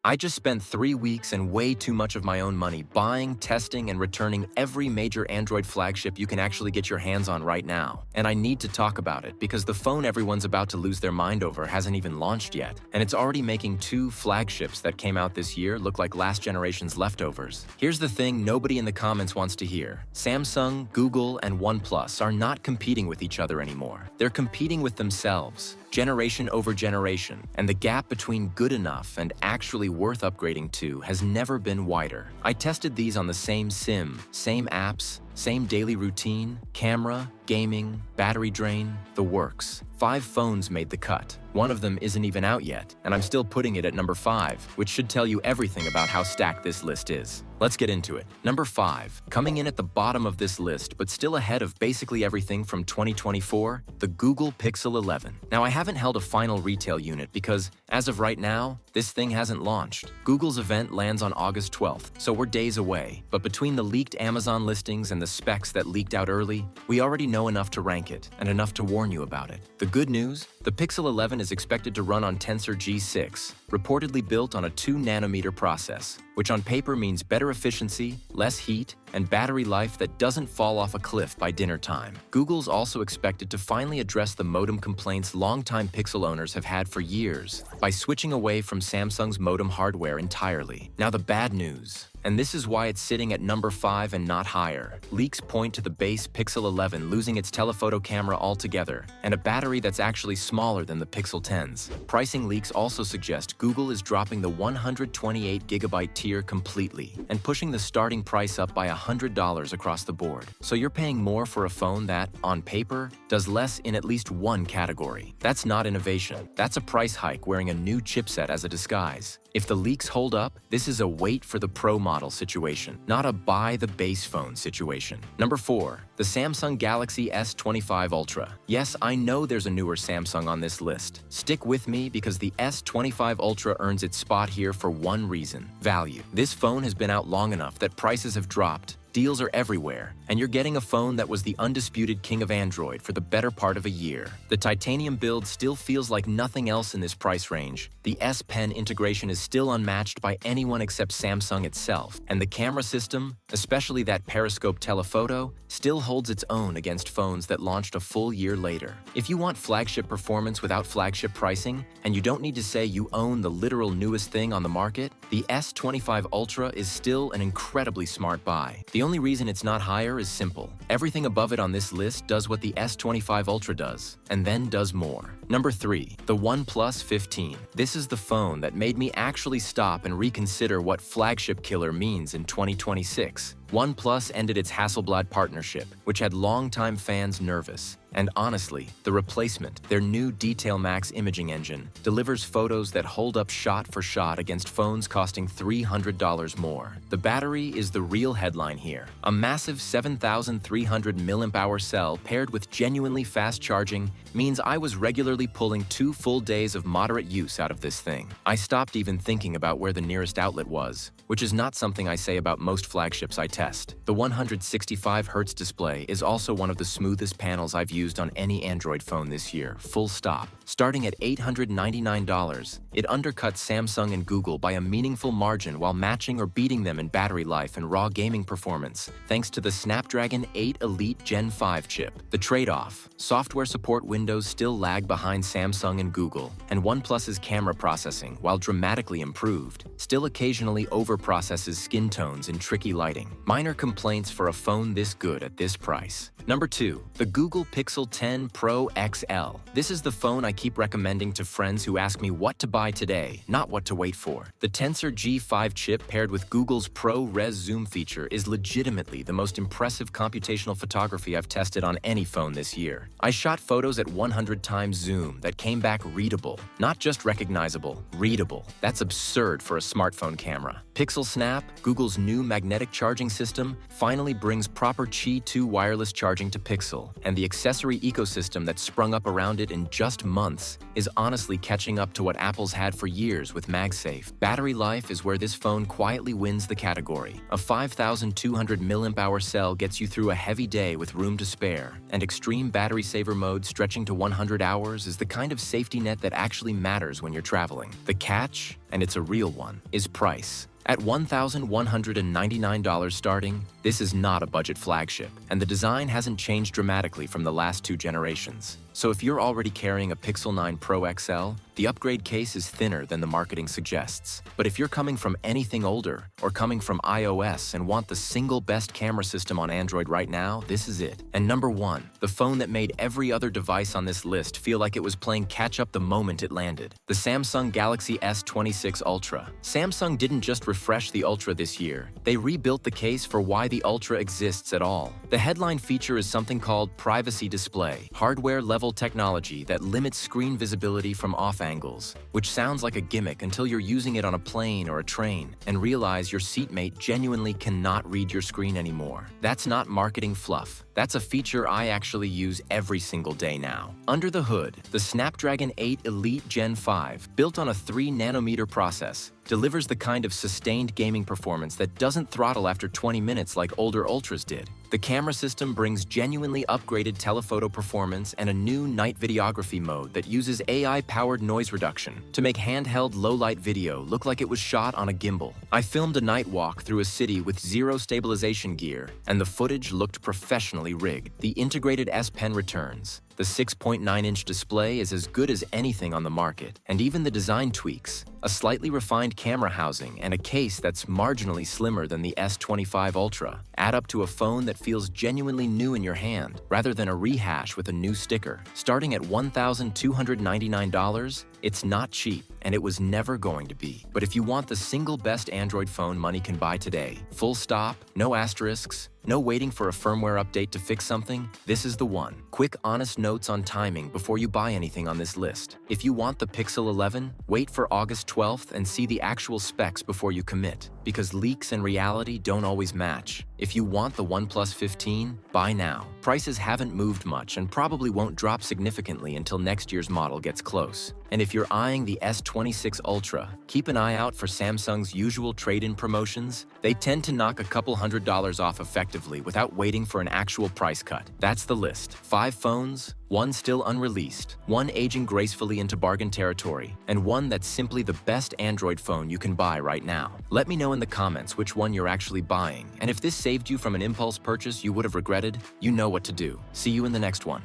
I just spent 3 weeks and way too much of my own money buying, testing, and returning every major Android flagship you can actually get your hands on right now. And I need to talk about it because the phone everyone's about to lose their mind over hasn't even launched yet. And it's already making 2 flagships that came out this year look like last generation's leftovers. Here's the thing nobody in the comments wants to hear. Samsung, Google, and OnePlus are not competing with each other anymore. They're competing with themselves, generation over generation, and the gap between good enough and actually worth upgrading to has never been wider. I tested these on the same SIM, same apps, same daily routine, camera, gaming, battery drain, the works. 5 phones made the cut. One of them isn't even out yet, and I'm still putting it at number 5, which should tell you everything about how stacked this list is. Let's get into it. Number 5, coming in at the bottom of this list, but still ahead of basically everything from 2024, the Google Pixel 11. Now, I haven't held a final retail unit because, as of right now, this thing hasn't launched. Google's event lands on August 12th, so we're days away. But between the leaked Amazon listings and the specs that leaked out early, we already know enough to rank it, and enough to warn you about it. The good news? The Pixel 11 is expected to run on Tensor G6, reportedly built on a 2nm process, which on paper means better efficiency, less heat, and battery life that doesn't fall off a cliff by dinner time. Google's also expected to finally address the modem complaints longtime Pixel owners have had for years by switching away from Samsung's modem hardware entirely. Now the bad news, and this is why it's sitting at number 5 and not higher. Leaks point to the base Pixel 11 losing its telephoto camera altogether, and a battery that's actually smaller than the Pixel 10's. Pricing leaks also suggest Google is dropping the 128GB tier completely, and pushing the starting price up by $100 across the board. So you're paying more for a phone that, on paper, does less in at least one category. That's not innovation. That's a price hike wearing a new chipset as a disguise. If the leaks hold up, this is a wait for the Pro model situation, not a buy the base phone situation. Number 4, the Samsung Galaxy S25 Ultra. Yes, I know there's a newer Samsung on this list. Stick with me because the S25 Ultra earns its spot here for one reason: value. This phone has been out long enough that prices have dropped. Deals are everywhere, and you're getting a phone that was the undisputed king of Android for the better part of a year. The titanium build still feels like nothing else in this price range. The S Pen integration is still unmatched by anyone except Samsung itself, and the camera system, especially that periscope telephoto, still holds its own against phones that launched a full year later. If you want flagship performance without flagship pricing, and you don't need to say you own the literal newest thing on the market, the S25 Ultra is still an incredibly smart buy. The only reason it's not higher is simple. Everything above it on this list does what the S25 Ultra does, and then does more. Number 3, the OnePlus 15. This is the phone that made me actually stop and reconsider what flagship killer means in 2026. OnePlus ended its Hasselblad partnership, which had longtime fans nervous. And honestly, the replacement, their new Detail Max imaging engine, delivers photos that hold up shot for shot against phones costing $300 more. The battery is the real headline here. A massive 7,300 mAh cell paired with genuinely fast charging means I was regularly pulling 2 full days of moderate use out of this thing. I stopped even thinking about where the nearest outlet was, which is not something I say about most flagships I test. The 165Hz display is also one of the smoothest panels I've used on any Android phone this year, full stop. Starting at $899, it undercuts Samsung and Google by a meaningful margin while matching or beating them in battery life and raw gaming performance, thanks to the Snapdragon 8 Elite Gen 5 chip. The trade-off: software support windows still lag behind Samsung and Google, and OnePlus's camera processing, while dramatically improved, still occasionally overprocesses skin tones in tricky lighting. Minor complaints for a phone this good at this price. Number 2, the Google Pixel 10 Pro XL. This is the phone I keep recommending to friends who ask me what to buy today, not what to wait for. The Tensor G5 chip paired with Google's ProRes zoom feature is legitimately the most impressive computational photography I've tested on any phone this year. I shot photos at 100 times zoom that came back readable, not just recognizable, readable. That's absurd for a smartphone camera. Pixel Snap, Google's new magnetic charging system, finally brings proper Qi 2 wireless charging to Pixel, and the accessory accessory ecosystem that sprung up around it in just months is honestly catching up to what Apple's had for years with MagSafe. Battery life is where this phone quietly wins the category. A 5,200 mAh cell gets you through a heavy day with room to spare, and extreme battery saver mode stretching to 100 hours is the kind of safety net that actually matters when you're traveling. The catch, and it's a real one, is price. At $1,199 starting, this is not a budget flagship, and the design hasn't changed dramatically from the last two generations. So if you're already carrying a Pixel 9 Pro XL, the upgrade case is thinner than the marketing suggests. But if you're coming from anything older, or coming from iOS and want the single best camera system on Android right now, this is it. And number 1, the phone that made every other device on this list feel like it was playing catch-up the moment it landed. The Samsung Galaxy S26 Ultra. Samsung didn't just refresh the Ultra this year, they rebuilt the case for why the Ultra exists at all. The headline feature is something called Privacy Display, hardware-level technology that limits screen visibility from off angles, which sounds like a gimmick until you're using it on a plane or a train and realize your seatmate genuinely cannot read your screen anymore. That's not marketing fluff. That's a feature I actually use every single day now. Under the hood, the Snapdragon 8 Elite Gen 5, built on a 3nm process, delivers the kind of sustained gaming performance that doesn't throttle after 20 minutes like older Ultras did. The camera system brings genuinely upgraded telephoto performance and a new night videography mode that uses AI-powered noise reduction to make handheld low-light video look like it was shot on a gimbal. I filmed a night walk through a city with zero stabilization gear, and the footage looked professionally rigged. The integrated S Pen returns. The 6.9-inch display is as good as anything on the market, and even the design tweaks, a slightly refined camera housing and a case that's marginally slimmer than the S25 Ultra, add up to a phone that feels genuinely new in your hand, rather than a rehash with a new sticker. Starting at $1,299, it's not cheap, and it was never going to be. But if you want the single best Android phone money can buy today, full stop, no asterisks, no waiting for a firmware update to fix something, this is the one. Quick, honest notes on timing before you buy anything on this list. If you want the Pixel 11, wait for August 12th and see the actual specs before you commit, because leaks and reality don't always match. If you want the OnePlus 15, buy now. Prices haven't moved much and probably won't drop significantly until next year's model gets close. And if you're eyeing the S26 Ultra, keep an eye out for Samsung's usual trade-in promotions. They tend to knock a couple $100s off effectively without waiting for an actual price cut. That's the list. 5 phones, 1 still unreleased, 1 aging gracefully into bargain territory, and 1 that's simply the best Android phone you can buy right now. Let me know in the comments which one you're actually buying, and if this saved you from an impulse purchase you would have regretted, you know what to do. See you in the next one.